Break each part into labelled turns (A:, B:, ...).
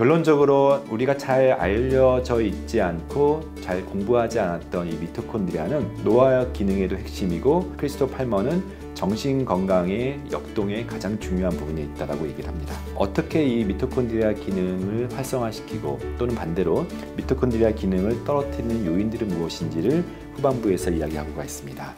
A: 결론적으로 우리가 잘 알려져 있지 않고 잘 공부하지 않았던 이 미토콘드리아는 노화 기능에도 핵심이고 크리스토퍼 팔머는 정신 건강의 역동에 가장 중요한 부분이 있다고 얘기를 합니다. 어떻게 이 미토콘드리아 기능을 활성화시키고 또는 반대로 미토콘드리아 기능을 떨어뜨리는 요인들은 무엇인지를 후반부에서 이야기하고 가겠습니다.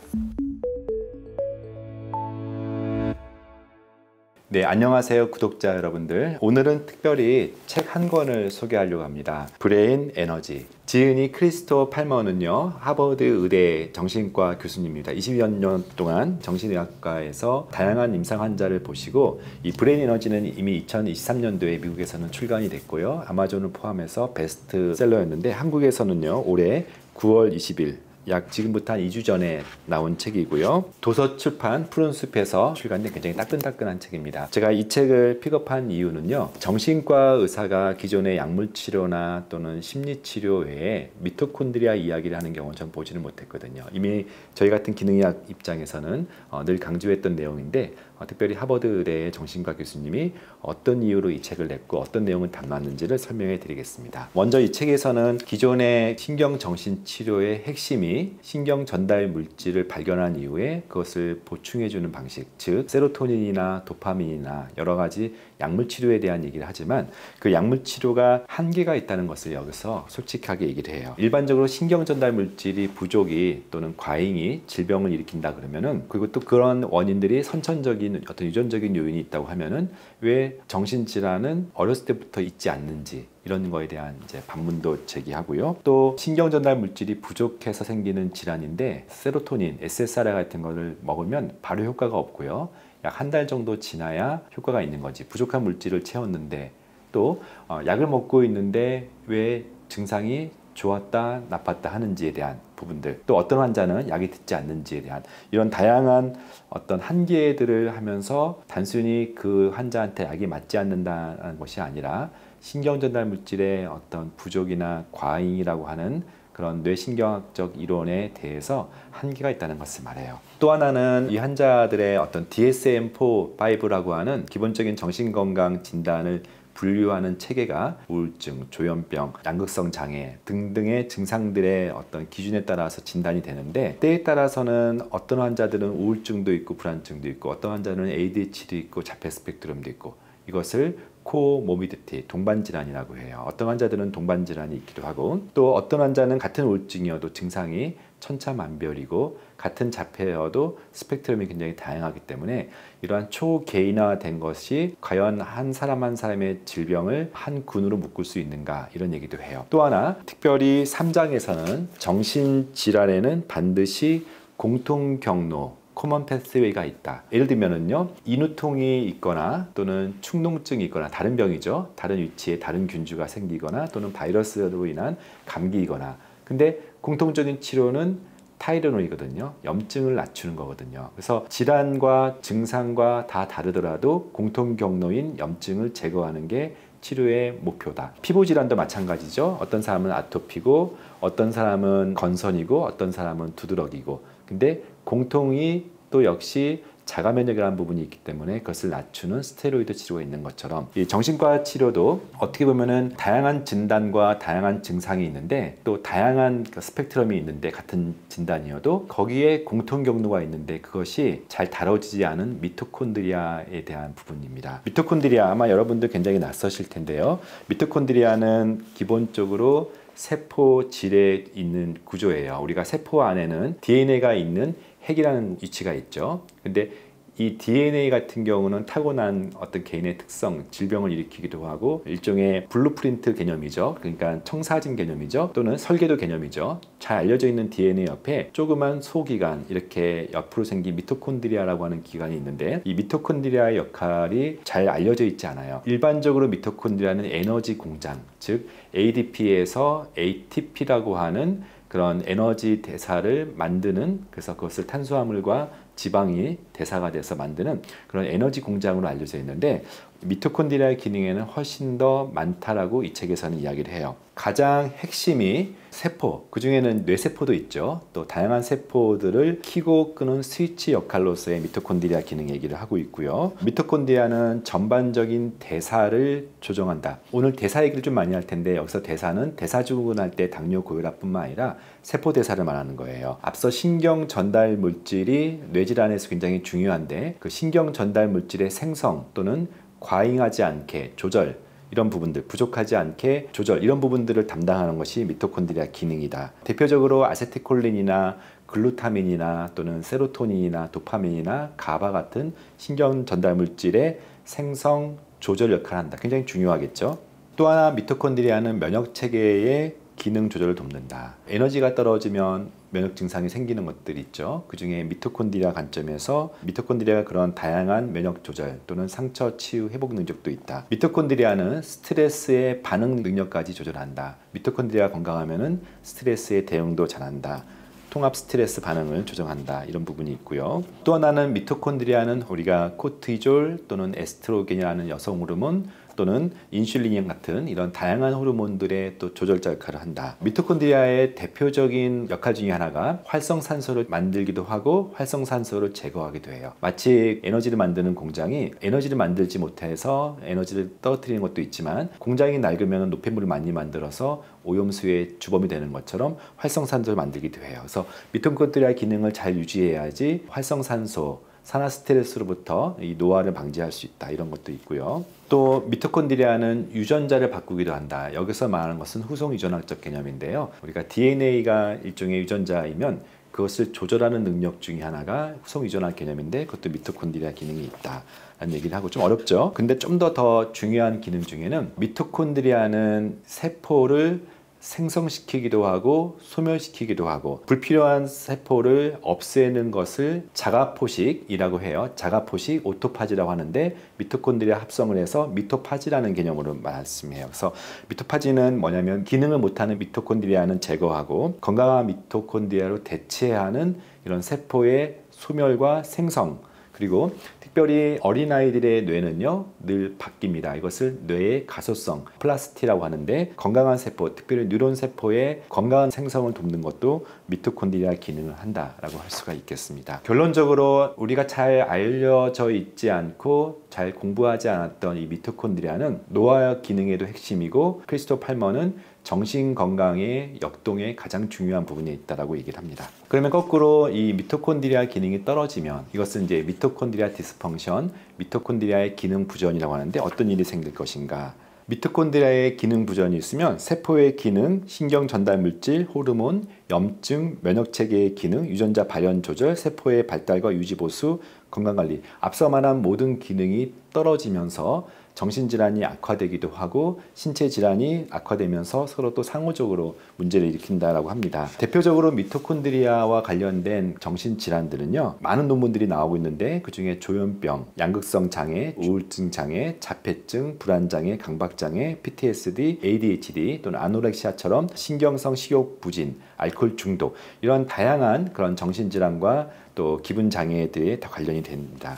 A: 네, 안녕하세요 구독자 여러분들. 오늘은 특별히 책 한 권을 소개하려고 합니다. 브레인 에너지. 지은이 크리스토퍼 팔머는요, 하버드 의대 정신과 교수님입니다. 20여 년 동안 정신의학과에서 다양한 임상 환자를 보시고, 이 브레인 에너지는 이미 2023년도에 미국에서는 출간이 됐고요, 아마존을 포함해서 베스트셀러였는데 한국에서는요 올해 9월 20일 약 지금부터 한 2주 전에 나온 책이고요. 도서출판 푸른숲에서 출간된 굉장히 따끈따끈한 책입니다. 제가 이 책을 픽업한 이유는요, 정신과 의사가 기존의 약물치료나 또는 심리치료 외에 미토콘드리아 이야기를 하는 경우는 전 보지는 못했거든요. 이미 저희 같은 기능의학 입장에서는 늘 강조했던 내용인데, 특별히 하버드 의대의 정신과 교수님이 어떤 이유로 이 책을 냈고 어떤 내용을 담았는지를 설명해 드리겠습니다. 먼저 이 책에서는 기존의 신경정신치료의 핵심이 신경 전달 물질을 발견한 이후에 그것을 보충해 주는 방식, 즉 세로토닌이나 도파민이나 여러 가지 약물치료에 대한 얘기를 하지만, 그 약물치료가 한계가 있다는 것을 여기서 솔직하게 얘기를 해요. 일반적으로 신경 전달 물질이 부족이 또는 과잉이 질병을 일으킨다 그러면은, 그리고 또 그런 원인들이 선천적인 어떤 유전적인 요인이 있다고 하면은 왜 정신질환은 어렸을 때부터 있지 않는지, 이런 거에 대한 이제 반문도 제기하고요. 또 신경 전달 물질이 부족해서 생기는 질환인데 세로토닌, SSRI 같은 거를 먹으면 바로 효과가 없고요, 약 한 달 정도 지나야 효과가 있는 거지. 부족한 물질을 채웠는데 또 약을 먹고 있는데 왜 증상이 좋았다 나빴다 하는지에 대한 부분들, 또 어떤 환자는 약이 듣지 않는지에 대한 이런 다양한 어떤 한계들을 하면서 단순히 그 환자한테 약이 맞지 않는다는 것이 아니라 신경전달 물질의 어떤 부족이나 과잉이라고 하는 그런 뇌신경학적 이론에 대해서 한계가 있다는 것을 말해요. 또 하나는 이 환자들의 어떤 DSM-5라고 하는 기본적인 정신건강 진단을 분류하는 체계가 우울증, 조현병, 양극성 장애 등등의 증상들의 어떤 기준에 따라서 진단이 되는데, 때에 따라서는 어떤 환자들은 우울증도 있고 불안증도 있고, 어떤 환자는 ADHD도 있고 자폐 스펙트럼도 있고, 이것을 코모비디티, 동반질환이라고 해요. 어떤 환자들은 동반질환이 있기도 하고, 또 어떤 환자는 같은 우울증이어도 증상이 천차만별이고 같은 자폐여도 스펙트럼이 굉장히 다양하기 때문에 이러한 초개인화된 것이 과연 한 사람 한 사람의 질병을 한 군으로 묶을 수 있는가, 이런 얘기도 해요. 또 하나, 특별히 3장에서는 정신질환에는 반드시 공통 경로, 코먼 패스웨이가 있다. 예를 들면은요, 인후통이 있거나 또는 축농증이 있거나, 다른 병이죠, 다른 위치에 다른 균주가 생기거나 또는 바이러스로 인한 감기이거나, 근데 공통적인 치료는 타이레놀이거든요. 염증을 낮추는 거거든요. 그래서 질환과 증상과 다 다르더라도 공통 경로인 염증을 제거하는 게 치료의 목표다. 피부 질환도 마찬가지죠. 어떤 사람은 아토피고, 어떤 사람은 건선이고, 어떤 사람은 두드러기고, 근데 공통이 또 역시 자가 면역이라는 부분이 있기 때문에 그것을 낮추는 스테로이드 치료가 있는 것처럼, 이 정신과 치료도 어떻게 보면은 다양한 진단과 다양한 증상이 있는데, 또 다양한 스펙트럼이 있는데 같은 진단이어도 거기에 공통 경로가 있는데 그것이 잘 다뤄지지 않은 미토콘드리아에 대한 부분입니다. 미토콘드리아 아마 여러분들 굉장히 낯서실 텐데요, 미토콘드리아는 기본적으로 세포질에 있는 구조예요. 우리가 세포 안에는 DNA가 있는 핵이라는 위치가 있죠. 근데 이 DNA 같은 경우는 타고난 어떤 개인의 특성, 질병을 일으키기도 하고 일종의 블루프린트 개념이죠. 그러니까 청사진 개념이죠. 또는 설계도 개념이죠. 잘 알려져 있는 DNA 옆에 조그만 소기관, 이렇게 옆으로 생긴 미토콘드리아라고 하는 기관이 있는데, 이 미토콘드리아의 역할이 잘 알려져 있지 않아요. 일반적으로 미토콘드리아는 에너지 공장, 즉 ADP에서 ATP라고 하는 그런 에너지 대사를 만드는, 그래서 그것을 탄수화물과 지방이 대사가 돼서 만드는 그런 에너지 공장으로 알려져 있는데, 미토콘드리아의 기능에는 훨씬 더 많다라고 이 책에서는 이야기를 해요. 가장 핵심이 세포, 그 중에는 뇌세포도 있죠. 또 다양한 세포들을 켜고 끄는 스위치 역할로서의 미토콘드리아 기능 얘기를 하고 있고요. 미토콘드리아는 전반적인 대사를 조정한다. 오늘 대사 얘기를 좀 많이 할 텐데 여기서 대사는 대사증후군 할 때 당뇨 고혈압뿐만 아니라 세포 대사를 말하는 거예요. 앞서 신경 전달 물질이 뇌질환에서 굉장히 중요한데 그 신경 전달 물질의 생성 또는 과잉하지 않게 조절, 이런 부분들, 부족하지 않게 조절, 이런 부분들을 담당하는 것이 미토콘드리아 기능이다. 대표적으로 아세틸콜린이나 글루타민이나 또는 세로토닌이나 도파민이나 가바 같은 신경 전달 물질의 생성, 조절 역할을 한다. 굉장히 중요하겠죠. 또 하나 미토콘드리아는 면역 체계의 기능 조절을 돕는다. 에너지가 떨어지면 면역 증상이 생기는 것들이 있죠. 그 중에 미토콘드리아 관점에서 미토콘드리아가 그런 다양한 면역 조절 또는 상처 치유 회복 능력도 있다. 미토콘드리아는 스트레스의 반응 능력까지 조절한다. 미토콘드리아 건강하면은 스트레스의 대응도 잘한다. 통합 스트레스 반응을 조정한다. 이런 부분이 있고요. 또 하나는 미토콘드리아는 우리가 코티졸 또는 에스트로겐이라는 여성 호르몬 또는 인슐린 같은 이런 다양한 호르몬들의 또 조절자 역할을 한다. 미토콘드리아의 대표적인 역할 중에 하나가 활성산소를 만들기도 하고 활성산소를 제거하기도 해요. 마치 에너지를 만드는 공장이 에너지를 만들지 못해서 에너지를 떨어뜨리는 것도 있지만 공장이 낡으면 노폐물을 많이 만들어서 오염수의 주범이 되는 것처럼 활성산소를 만들기도 해요. 그래서 미토콘드리아 기능을 잘 유지해야지 활성산소, 산화 스트레스로부터 이 노화를 방지할 수 있다. 이런 것도 있고요. 또 미토콘드리아는 유전자를 바꾸기도 한다. 여기서 말하는 것은 후속 유전학적 개념인데요. 우리가 DNA가 일종의 유전자이면 그것을 조절하는 능력 중에 하나가 후속 유전학 개념인데 그것도 미토콘드리아 기능이 있다. 라는 얘기를 하고 좀 어렵죠. 근데 좀 더 중요한 기능 중에는 미토콘드리아는 세포를 생성시키기도 하고 소멸시키기도 하고 불필요한 세포를 없애는 것을 자가포식이라고 해요. 자가포식 오토파지라고 하는데 미토콘드리아 합성을 해서 미토파지라는 개념으로 말씀해요. 그래서 미토파지는 뭐냐면 기능을 못하는 미토콘드리아는 제거하고 건강한 미토콘드리아로 대체하는 이런 세포의 소멸과 생성, 그리고 특별히 어린아이들의 뇌는요 늘 바뀝니다. 이것을 뇌의 가소성 플라스티라고 하는데 건강한 세포, 특별히 뉴런 세포의 건강한 생성을 돕는 것도 미토콘드리아 기능을 한다라고 할 수가 있겠습니다. 결론적으로 우리가 잘 알려져 있지 않고 잘 공부하지 않았던 이 미토콘드리아는 노화 기능에도 핵심이고 크리스토 팔머는 정신 건강의 역동에 가장 중요한 부분이 있다라고 얘기를 합니다. 그러면 거꾸로 이 미토콘드리아 기능이 떨어지면 이것은 이제 미토콘드리아 디스펑션, 미토콘드리아의 기능 부전이라고 하는데 어떤 일이 생길 것인가? 미토콘드리아의 기능 부전이 있으면 세포의 기능, 신경 전달 물질, 호르몬, 염증, 면역 체계의 기능, 유전자 발현 조절, 세포의 발달과 유지 보수, 건강 관리, 앞서 말한 모든 기능이 떨어지면서 정신질환이 악화되기도 하고 신체 질환이 악화되면서 서로 또 상호적으로 문제를 일으킨다라고 합니다. 대표적으로 미토콘드리아와 관련된 정신질환들은요 많은 논문들이 나오고 있는데 그 중에 조현병, 양극성 장애, 우울증 장애, 자폐증, 불안장애, 강박장애, PTSD, ADHD 또는 아노렉시아처럼 신경성 식욕 부진, 알코올 중독 이런 다양한 그런 정신질환과 또 기분 장애들에 다 관련이 됩니다.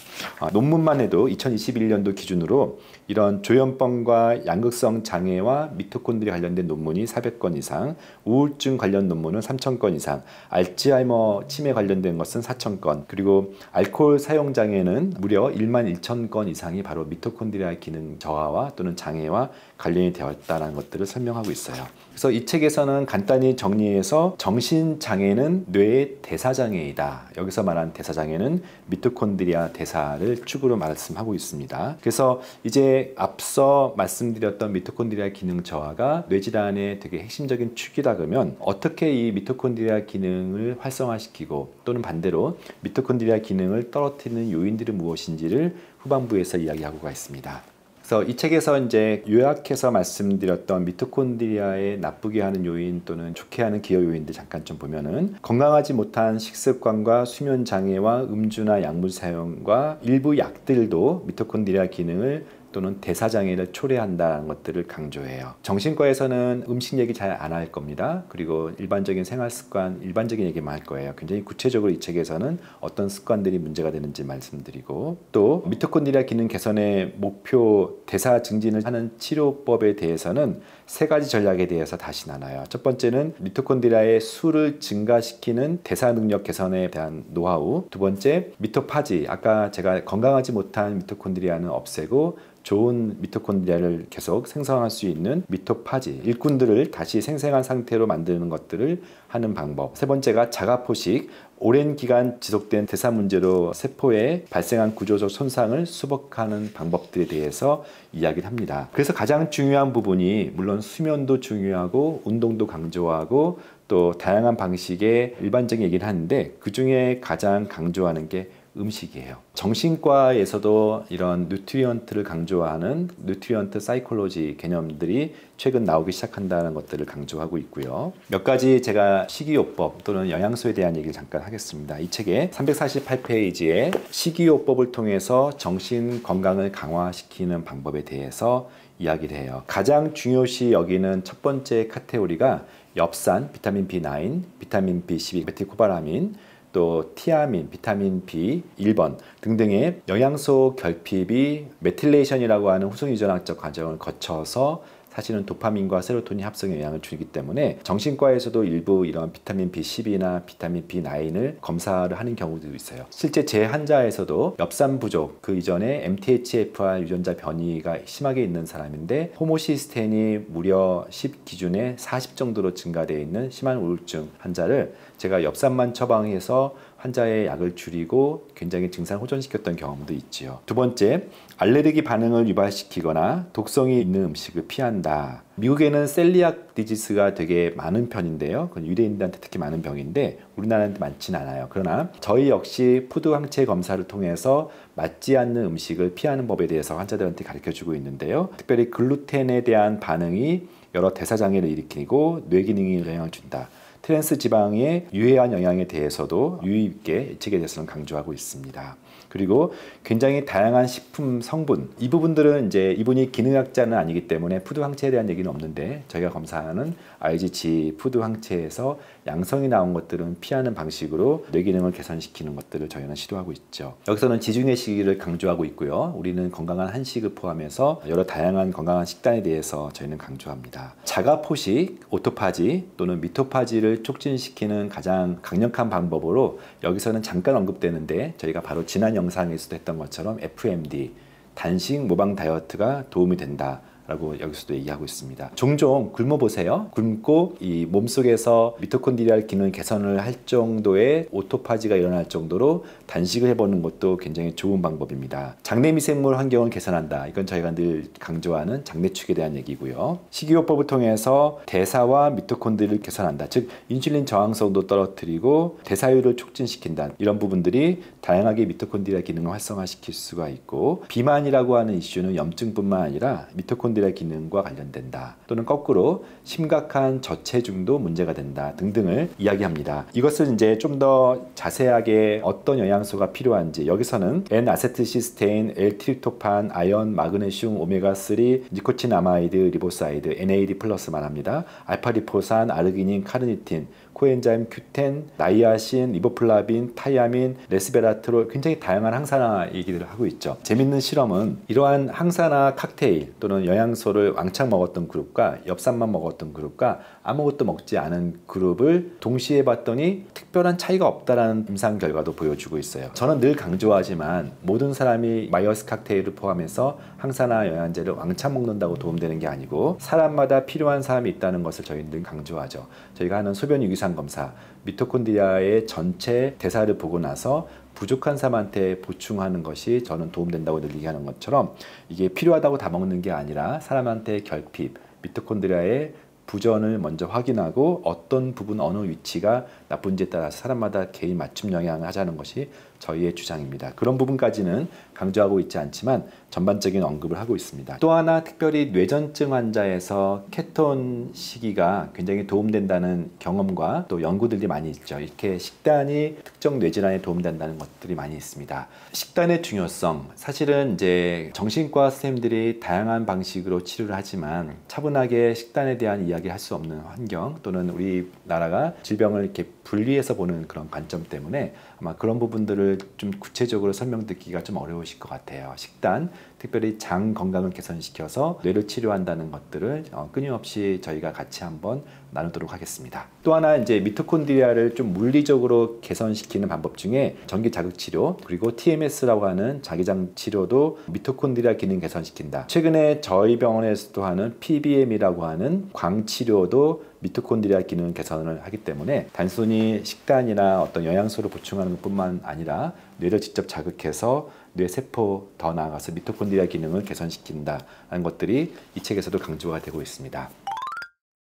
A: 논문만 해도 2021년도 기준으로 이런 조현병과 양극성 장애와 미토콘드리아 관련된 논문이 400건 이상, 우울증 관련 논문은 3,000건 이상, 알츠하이머 치매 관련된 것은 4,000건, 그리고 알코올 사용 장애는 무려 11,000건 이상이 바로 미토콘드리아 기능 저하와 또는 장애와 관련이 되었다는 것들을 설명하고 있어요. 그래서 이 책에서는 간단히 정리해서 정신장애는 뇌의 대사장애이다. 여기서 말한 대사장애는 미토콘드리아 대사를 축으로 말씀하고 있습니다. 그래서 이제 앞서 말씀드렸던 미토콘드리아 기능 저하가 뇌질환의 되게 핵심적인 축이다 그러면 어떻게 이 미토콘드리아 기능을 활성화시키고 또는 반대로 미토콘드리아 기능을 떨어뜨리는 요인들은 무엇인지를 후반부에서 이야기하고 가겠습니다. 그래서 이 책에서 이제 요약해서 말씀드렸던 미토콘드리아에 나쁘게 하는 요인 또는 좋게 하는 기여 요인들 잠깐 좀 보면은 건강하지 못한 식습관과 수면 장애와 음주나 약물 사용과 일부 약들도 미토콘드리아 기능을 또는 대사장애를 초래한다는 것들을 강조해요. 정신과에서는 음식 얘기 잘 안 할 겁니다. 그리고 일반적인 생활 습관, 일반적인 얘기만 할 거예요. 굉장히 구체적으로 이 책에서는 어떤 습관들이 문제가 되는지 말씀드리고, 또 미토콘드리아 기능 개선의 목표 대사 증진을 하는 치료법에 대해서는 세 가지 전략에 대해서 다시 나눠요. 첫 번째는 미토콘드리아의 수를 증가시키는 대사 능력 개선에 대한 노하우. 두 번째, 미토파지. 아까 제가 건강하지 못한 미토콘드리아는 없애고 좋은 미토콘드리아를 계속 생성할 수 있는 미토파지, 일꾼들을 다시 생생한 상태로 만드는 것들을 하는 방법. 세 번째가 자가포식, 오랜 기간 지속된 대사 문제로 세포에 발생한 구조적 손상을 수복하는 방법들에 대해서 이야기를 합니다. 그래서 가장 중요한 부분이 물론 수면도 중요하고 운동도 강조하고 또 다양한 방식의 일반적인 얘기를 하는데, 그 중에 가장 강조하는 게 음식이에요. 정신과에서도 이런 뉴트리언트를 강조하는 뉴트리언트 사이콜로지 개념들이 최근 나오기 시작한다는 것들을 강조하고 있고요. 몇 가지 제가 식이요법 또는 영양소에 대한 얘기를 잠깐 하겠습니다. 이 책의 348페이지에 식이요법을 통해서 정신 건강을 강화시키는 방법에 대해서 이야기를 해요. 가장 중요시 여기는 첫 번째 카테고리가 엽산, 비타민 B9, 비타민 B12, 메틸코바라민, 또 티아민, 비타민 B, 1번 등등의 영양소 결핍이 메틸레이션이라고 하는 후성 유전학적 과정을 거쳐서 사실은 도파민과 세로토닌 합성에 영향을 주기 때문에 정신과에서도 일부 이런 비타민 B12나 비타민 B9을 검사를 하는 경우도 있어요. 실제 제 환자에서도 엽산 부족, 그 이전에 MTHFR 유전자 변이가 심하게 있는 사람인데 호모시스테인이 무려 10 기준에 40 정도로 증가되어 있는 심한 우울증 환자를 제가 엽산만 처방해서 환자의 약을 줄이고 굉장히 증상을 호전시켰던 경험도 있지요. 두 번째, 알레르기 반응을 유발시키거나 독성이 있는 음식을 피한다. 미국에는 셀리악 디지스가 되게 많은 편인데요. 그건 유대인들한테 특히 많은 병인데 우리나라는 많진 않아요. 그러나 저희 역시 푸드 항체 검사를 통해서 맞지 않는 음식을 피하는 법에 대해서 환자들한테 가르쳐주고 있는데요. 특별히 글루텐에 대한 반응이 여러 대사장애를 일으키고 뇌기능에 영향을 준다. 트랜스 지방의 유해한 영향에 대해서도 유의 있게 이 책에 대해서는 강조하고 있습니다. 그리고 굉장히 다양한 식품 성분, 이 부분들은 이제 이분이 기능학자는 아니기 때문에 푸드 항체에 대한 얘기는 없는데 저희가 검사하는 IgG 푸드 항체에서 양성이 나온 것들은 피하는 방식으로 뇌 기능을 개선시키는 것들을 저희는 시도하고 있죠. 여기서는 지중해 시기를 강조하고 있고요. 우리는 건강한 한식을 포함해서 여러 다양한 건강한 식단에 대해서 저희는 강조합니다. 자가포식, 오토파지 또는 미토파지를 촉진시키는 가장 강력한 방법으로 여기서는 잠깐 언급되는데 저희가 바로 지난 영상에서도 했던 것처럼 FMD, 단식 모방 다이어트가 도움이 된다 라고 여기서도 얘기하고 있습니다. 종종 굶어보세요. 굶고 이 몸속에서 미토콘드리알 기능 개선을 할 정도의 오토파지가 일어날 정도로 단식을 해보는 것도 굉장히 좋은 방법입니다. 장내 미생물 환경을 개선한다. 이건 저희가 늘 강조하는 장내축에 대한 얘기고요. 식이요법을 통해서 대사와 미토콘드리를 개선한다. 즉 인슐린 저항성도 떨어뜨리고 대사율을 촉진시킨다. 이런 부분들이 다양하게 미토콘드리아 기능을 활성화시킬 수가 있고, 비만이라고 하는 이슈는 염증뿐만 아니라 미토콘드리아 기능과 관련된다. 또는 거꾸로 심각한 저체중도 문제가 된다 등등을 이야기합니다. 이것을 이제 좀 더 자세하게 어떤 영양소가 필요한지, 여기서는 N-아세틸시스테인, L-트립토판, 아연, 마그네슘, 오메가3, 니코틴아마이드, 리보사이드, NAD 플러스만 합니다. 알파리포산, 아르기닌, 카르니틴, 코엔자임 Q10, 나이아신, 리보플라빈, 타이아민, 레스베라트롤, 굉장히 다양한 항산화 얘기들을 하고 있죠. 재밌는 실험은 이러한 항산화 칵테일 또는 영양소를 왕창 먹었던 그룹과 엽산만 먹었던 그룹과 아무것도 먹지 않은 그룹을 동시에 봤더니 특별한 차이가 없다라는 임상 결과도 보여주고 있어요. 저는 늘 강조하지만 모든 사람이 마이어스 칵테일을 포함해서 항산화 영양제를 왕창 먹는다고 도움되는 게 아니고 사람마다 필요한 사람이 있다는 것을 저희는 늘 강조하죠. 저희가 하는 소변 유기산 검사, 미토콘드리아의 전체 대사를 보고 나서 부족한 사람한테 보충하는 것이 저는 도움된다고 늘 얘기하는 것처럼 이게 필요하다고 다 먹는 게 아니라 사람한테 결핍, 미토콘드리아의 부전을 먼저 확인하고 어떤 부분 어느 위치가 나쁜지에 따라서 사람마다 개인 맞춤 영양을 하자는 것이 저희의 주장입니다. 그런 부분까지는 강조하고 있지 않지만 전반적인 언급을 하고 있습니다. 또 하나 특별히 뇌전증 환자에서 케톤 식이가 굉장히 도움된다는 경험과 또 연구들이 많이 있죠. 이렇게 식단이 특정 뇌질환에 도움된다는 것들이 많이 있습니다. 식단의 중요성, 사실은 이제 정신과 선생님들이 다양한 방식으로 치료를 하지만 차분하게 식단에 대한 이야기를 할 수 없는 환경, 또는 우리나라가 질병을 이렇게 분리해서 보는 그런 관점 때문에 아마 그런 부분들을 좀 구체적으로 설명드리기가 좀 어려우실 것 같아요. 식단, 특별히 장 건강을 개선시켜서 뇌를 치료한다는 것들을 끊임없이 저희가 같이 한번 나누도록 하겠습니다. 또 하나 이제 미토콘드리아를 좀 물리적으로 개선시키는 방법 중에 전기 자극 치료, 그리고 TMS라고 하는 자기장 치료도 미토콘드리아 기능 개선시킨다. 최근에 저희 병원에서도 하는 PBM이라고 하는 광 치료도 미토콘드리아 기능 개선을 하기 때문에 단순히 식단이나 어떤 영양소를 보충하는 것뿐만 아니라 뇌를 직접 자극해서 뇌세포, 더 나아가서 미토콘드리아 기능을 개선시킨다는 것들이 이 책에서도 강조가 되고 있습니다.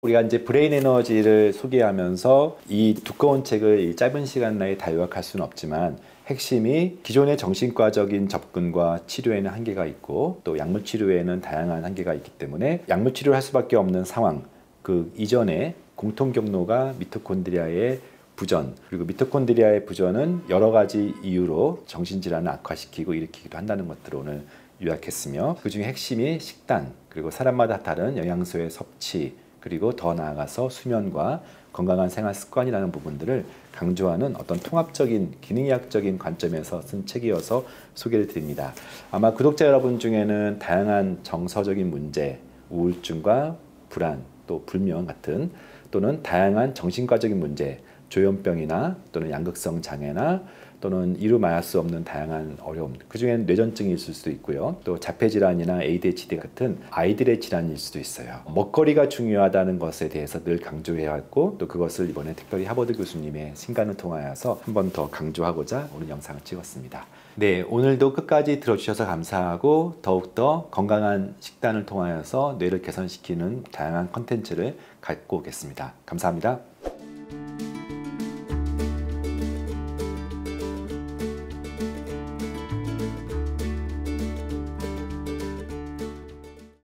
A: 우리가 이제 브레인 에너지를 소개하면서 이 두꺼운 책을 이 짧은 시간 내에 다 요약할 수는 없지만 핵심이 기존의 정신과적인 접근과 치료에는 한계가 있고 또 약물 치료에는 다양한 한계가 있기 때문에 약물 치료를 할 수밖에 없는 상황, 그 이전에 공통 경로가 미토콘드리아의 부전, 그리고 미토콘드리아의 부전은 여러 가지 이유로 정신질환을 악화시키고 일으키기도 한다는 것들을 오늘 요약했으며, 그 중에 핵심이 식단, 그리고 사람마다 다른 영양소의 섭취, 그리고 더 나아가서 수면과 건강한 생활 습관이라는 부분들을 강조하는 어떤 통합적인 기능의학적인 관점에서 쓴 책이어서 소개를 드립니다. 아마 구독자 여러분 중에는 다양한 정서적인 문제, 우울증과 불안, 또 불면 같은, 또는 다양한 정신과적인 문제, 조현병이나 또는 양극성 장애나 또는 이루 말할 수 없는 다양한 어려움, 그 중에는 뇌전증이 있을 수도 있고요. 또 자폐질환이나 ADHD 같은 아이들의 질환일 수도 있어요. 먹거리가 중요하다는 것에 대해서 늘 강조해야 하고, 또 그것을 이번에 특별히 하버드 교수님의 신간을 통하여서 한 번 더 강조하고자 오늘 영상을 찍었습니다. 네, 오늘도 끝까지 들어주셔서 감사하고 더욱더 건강한 식단을 통하여서 뇌를 개선시키는 다양한 컨텐츠를 갖고 오겠습니다. 감사합니다.